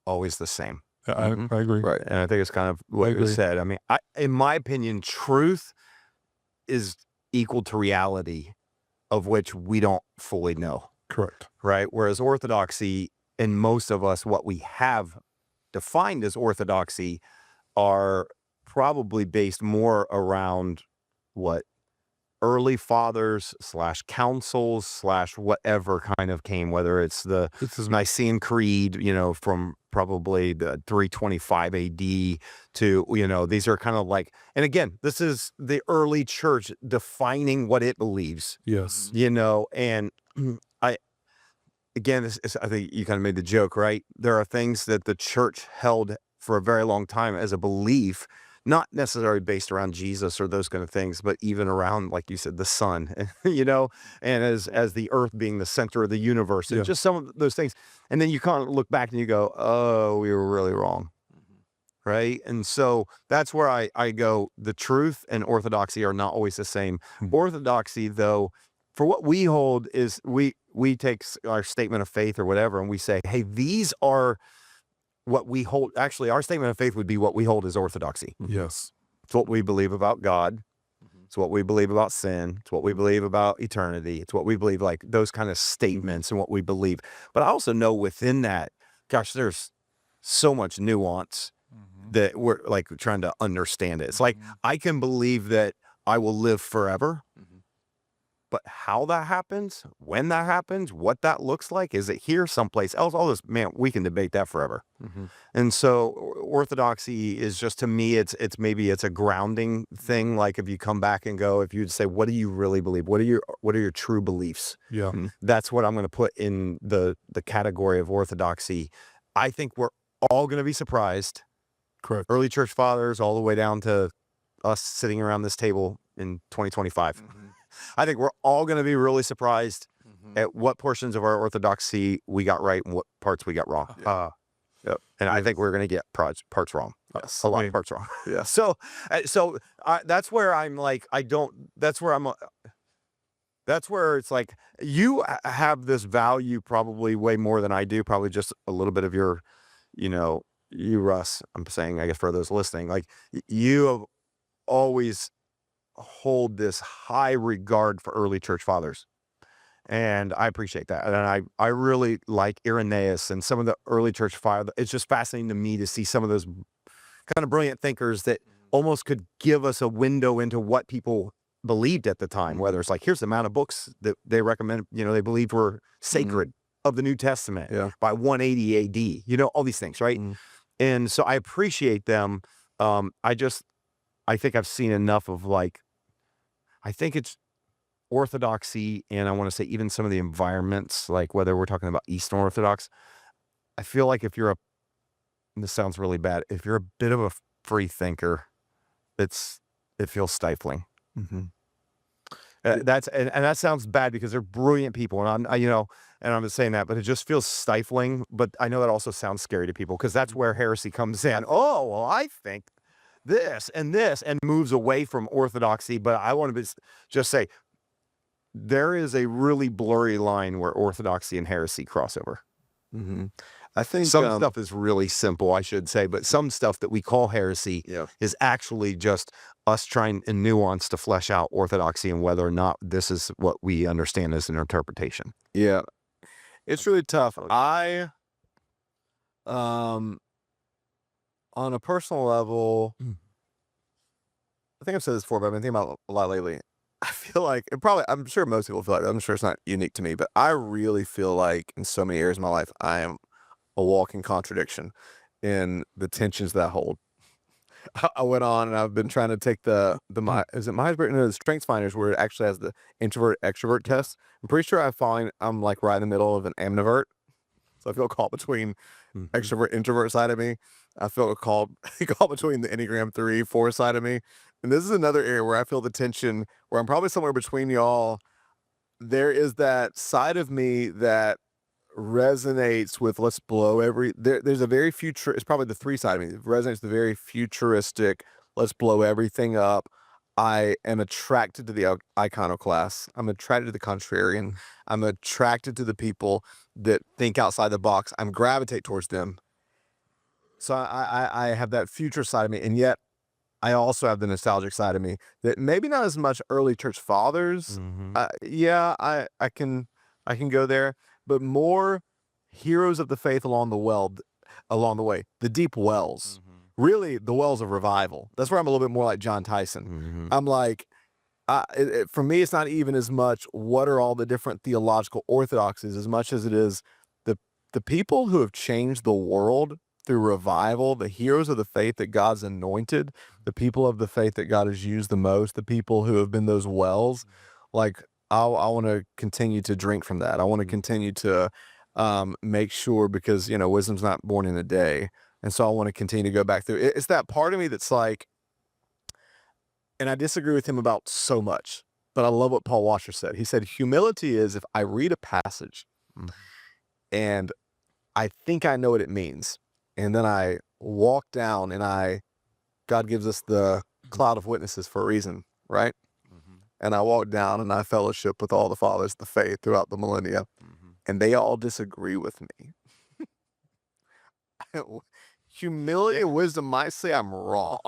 always the same. I agree. Right. And I think it's kind of what you said. I mean, in my opinion, truth is equal to reality, of which we don't fully know. Correct. Right. Whereas orthodoxy, and most of us, what we have defined as orthodoxy are probably based more around what early fathers / councils / whatever kind of came, whether it's the Nicene Creed, from probably the 325 AD to, these are kind of like, and again, this is the early church defining what it believes. Yes. And again, I think you kind of made the joke, right? There are things that the church held for a very long time as a belief, not necessarily based around Jesus or those kind of things, but even around, like you said, the sun, and as the earth being the center of the universe, and just some of those things. And then you kind of look back and you go, oh, we were really wrong. Right. And so that's where I go. The truth and orthodoxy are not always the same. Orthodoxy, though, for what we hold is we take our statement of faith or whatever, and we say, hey, these are what we hold. Actually, our statement of faith would be what we hold as orthodoxy. Yes. It's what we believe about God. It's what we believe about sin. It's what we believe about eternity. It's what we believe, like those kind of statements and what we believe. But I also know within that, gosh, there's so much nuance that we're like trying to understand it. It's like, I can believe that I will live forever. But how that happens, when that happens, what that looks like, is it here someplace else? All this, man, we can debate that forever. And so orthodoxy is just, to me, it's maybe it's a grounding thing. Like if you come back and go, if you'd say, what do you really believe? What are your true beliefs? Yeah. That's what I'm going to put in the category of orthodoxy. I think we're all going to be surprised. Correct. Early church fathers, all the way down to us sitting around this table in 2025. I think we're all going to be really surprised at what portions of our orthodoxy we got right and what parts we got wrong. Yep. And I think we're going to get parts wrong. Yes. A lot of parts wrong. Yeah. So that's where I'm like, that's where it's like, you have this value probably way more than I do, probably just a little bit of your, you, Russ, I'm saying, I guess for those listening, like you have always hold this high regard for early church fathers. And I appreciate that. And I really like Irenaeus and some of the early church fathers. It's just fascinating to me to see some of those kind of brilliant thinkers that almost could give us a window into what people believed at the time, whether it's like, here's the amount of books that they recommend, they believed were sacred of the New Testament by 180 AD, all these things, right? And so I appreciate them. I think I've seen enough of I think it's orthodoxy, and I want to say even some of the environments, like whether we're talking about Eastern Orthodox, I feel like if you're this sounds really bad, if you're a bit of a free thinker, it feels stifling. And that sounds bad because they're brilliant people, and and I'm saying that, but it just feels stifling. But I know that also sounds scary to people because that's where heresy comes in. Oh, well, I think this and moves away from orthodoxy. But I want to just say there is a really blurry line where orthodoxy and heresy cross over. I think some stuff is really simple, I should say, but some stuff that we call heresy is actually just us trying in nuance to flesh out orthodoxy and whether or not this is what we understand as an interpretation. Yeah, it's really tough. On a personal level, I think I've said this before, but I've been thinking about it a lot lately. I feel like, I'm sure most people feel like, I'm sure it's not unique to me, but I really feel like in so many areas of my life, I am a walking contradiction in the tensions that I hold. I went on and I've been trying to take is it Myers-Briggs? No, the Strengths Finders, where it actually has the introvert extrovert test. I'm pretty sure I'm like right in the middle of an amnivert. So I feel caught between extrovert introvert side of me. I feel caught between the Enneagram 3-4 side of me. And this is another area where I feel the tension, where I'm probably somewhere between y'all. There is that side of me that resonates with let's blow there's a very it's probably the 3 side of me. It resonates the very futuristic, let's blow everything up. I am attracted to the iconoclast. I'm attracted to the contrarian. I'm attracted to the people that think outside the box. I'm gravitate towards them. So I have that future side of me, and yet I also have the nostalgic side of me that maybe not as much early church fathers. I can go there, but more heroes of the faith along the way, the deep wells, really the wells of revival. That's where I'm a little bit more like John Tyson. I'm like, for me, it's not even as much what are all the different theological orthodoxies as much as it is the people who have changed the world through revival, the heroes of the faith that God's anointed, the people of the faith that God has used the most, the people who have been those wells. Like, I want to continue to drink from that. I want to continue to make sure, because, wisdom's not born in a day. And so I want to continue to go back through. It's that part of me that's like, and I disagree with him about so much, but I love what Paul Washer said. He said, humility is if I read a passage and I think I know what it means, and then I walk down and God gives us the cloud of witnesses for a reason, right? And I walk down and I fellowship with all the fathers of the faith throughout the millennia, and they all disagree with me. Humility and wisdom might say I'm wrong.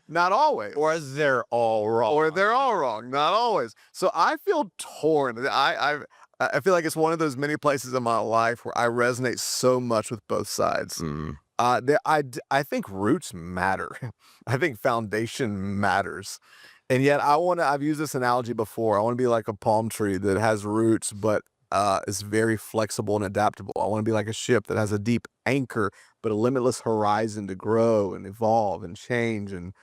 Not always. Or they're all wrong. Not always. So I feel torn. I feel like it's one of those many places in my life where I resonate so much with both sides. I think roots matter. I think foundation matters. And yet I've used this analogy before. I want to be like a palm tree that has roots, but is very flexible and adaptable. I want to be like a ship that has a deep anchor, but a limitless horizon to grow and evolve and change. And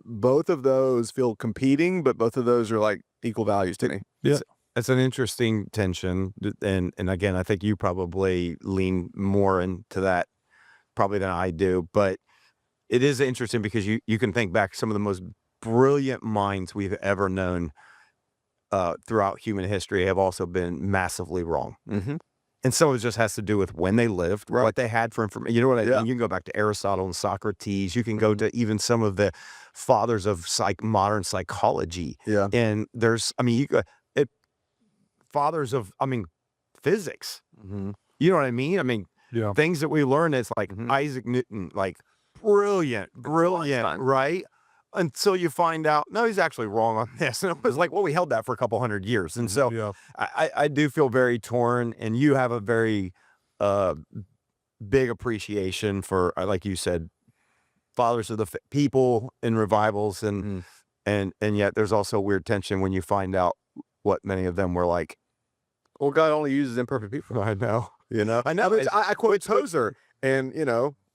both of those feel competing, but both of those are like equal values to me. Yeah. It's an interesting tension. And again, I think you probably lean more into that probably than I do, but it is interesting because you can think back some of the most brilliant minds we've ever known throughout human history have also been massively wrong. And some of it just has to do with when they lived, what they had for information. You know what I mean? You can go back to Aristotle and Socrates. You can go to even some of the fathers of modern psychology. And there's, fathers of, physics. You know what I mean? Things that we learn, it's like Isaac Newton, like brilliant, right? until you find out, no, he's actually wrong on this. And it was like, well, we held that for a couple hundred years. And so Yeah. I do feel very torn, and you have a very big appreciation for, like you said, fathers of the people in revivals. And yet there's also weird tension when you find out what many of them were like. Well, God only uses imperfect people. I know. I know. I quote Tozer, and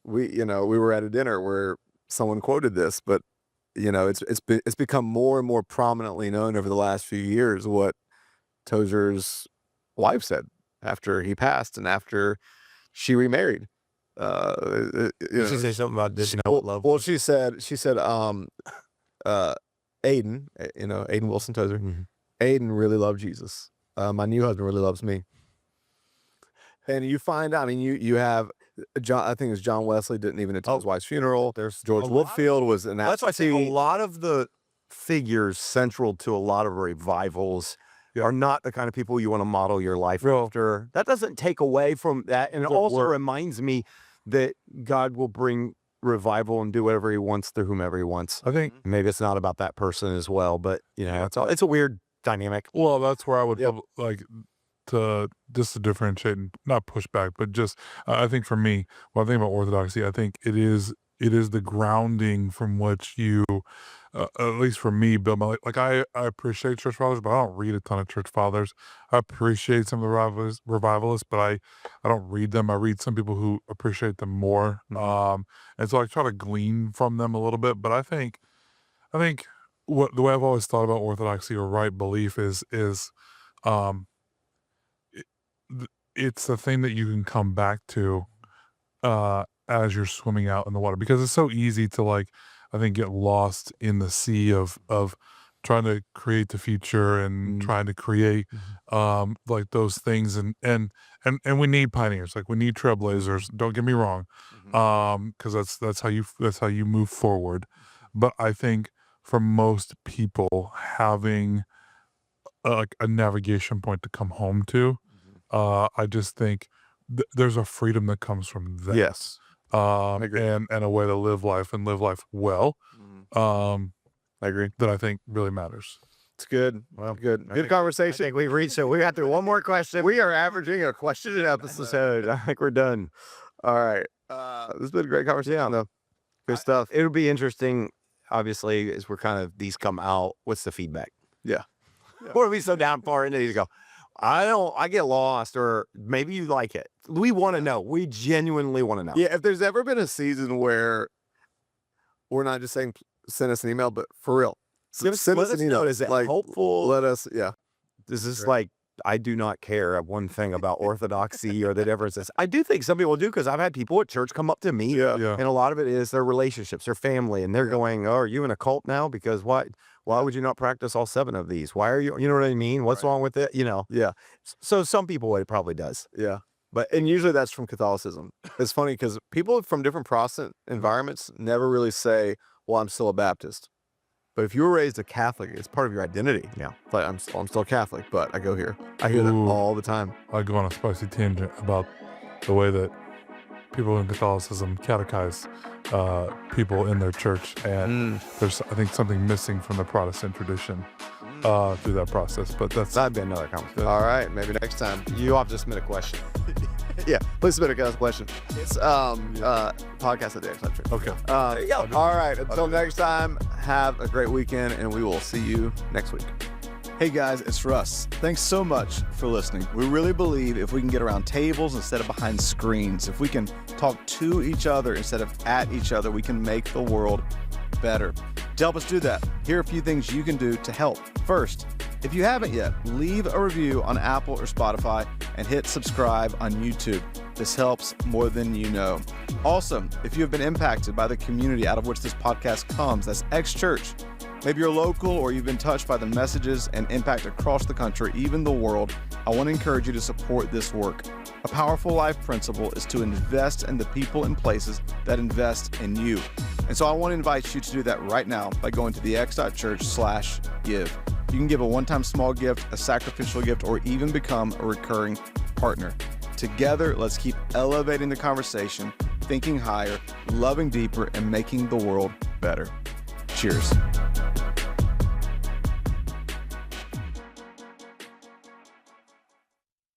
we were at a dinner where someone quoted this, but it's become more and more prominently known over the last few years what Tozer's wife said after he passed and after she remarried. Did she say something about this? Love. Well, she said, Aiden, Aiden Wilson Tozer, Aiden really loved Jesus. My new husband really loves me. And you find out, I mean, you have John, I think it's John Wesley didn't even attend his wife's funeral. There's George Whitefield was an That's why I say a lot of the figures central to a lot of revivals are not the kind of people you want to model your life after. That doesn't take away from that. And it also reminds me that God will bring revival and do whatever he wants through whomever he wants. I think maybe it's not about that person as well, but it's a weird dynamic. Well, that's where I would like to just to differentiate and not push back, but just I think for me, when I think about orthodoxy, I think it is the grounding from which you, at least for me, build my like. I appreciate church fathers, but I don't read a ton of church fathers. I appreciate some of the revivalists, but I don't read them. I read some people who appreciate them more, and so I try to glean from them a little bit. But I think the way I've always thought about orthodoxy or right belief is it's the thing that you can come back to as you're swimming out in the water, because it's so easy to I think get lost in the sea of trying to create the future and trying to create like those things and we need pioneers, like we need trailblazers, don't get me wrong, because that's how you move forward. But I think for most people, having like a navigation point to come home to, I just think there's a freedom that comes from that. Yes. I agree. And a way to live life and live life well. I agree. That I think really matters. It's good. Well, good conversation. I think we've reached, so we got through one more question. We are averaging a question an episode. I think we're done. All right. This has been a great conversation, though. Good stuff. It'll be interesting, obviously, as these come out. What's the feedback? Yeah. Or we so down far into these go, I get lost, or maybe you like it. We want to know. We genuinely want to know. Yeah, if there's ever been a season where we're not just saying send us an email, but for real, send us an email. Is it hopeful? Let us, This is I do not care one thing about orthodoxy or that ever says. I do think some people do, because I've had people at church come up to me, and a lot of it is their relationships, their family, and they're going, "Oh, are you in a cult now? Because why would you not practice all 7 of these? Why are you? You know what I mean? What's wrong with it? Yeah. So some people it probably does. Yeah. And usually that's from Catholicism. It's funny because people from different Protestant environments never really say, "Well, I'm still a Baptist." But if you were raised a Catholic, it's part of your identity. Yeah. Like I'm still Catholic, but I go here. I hear that all the time. I go on a spicy tangent about the way that people in Catholicism catechize people in their church, and there's, I think, something missing from the Protestant tradition through that process. But that'd be another conversation. All right, maybe next time. You have to submit a question. Yeah, please submit a question. It's podcast at the X Church. okay. There you go. All right, until next time, have a great weekend, and we will see you next week. Hey guys, it's Russ. Thanks so much for listening. We really believe if we can get around tables instead of behind screens, if we can talk to each other instead of at each other, we can make the world better. To help us do that, here are a few things you can do to help. First, if you haven't yet, leave a review on Apple or Spotify and hit subscribe on YouTube. This helps more than you know. Also, if you have been impacted by the community out of which this podcast comes, that's X Church. Maybe you're local or you've been touched by the messages and impact across the country, even the world. I want to encourage you to support this work. A powerful life principle is to invest in the people and places that invest in you. And so I want to invite you to do that right now by going to thex.church/give. You can give a one-time small gift, a sacrificial gift, or even become a recurring partner. Together, let's keep elevating the conversation, thinking higher, loving deeper, and making the world better. Cheers.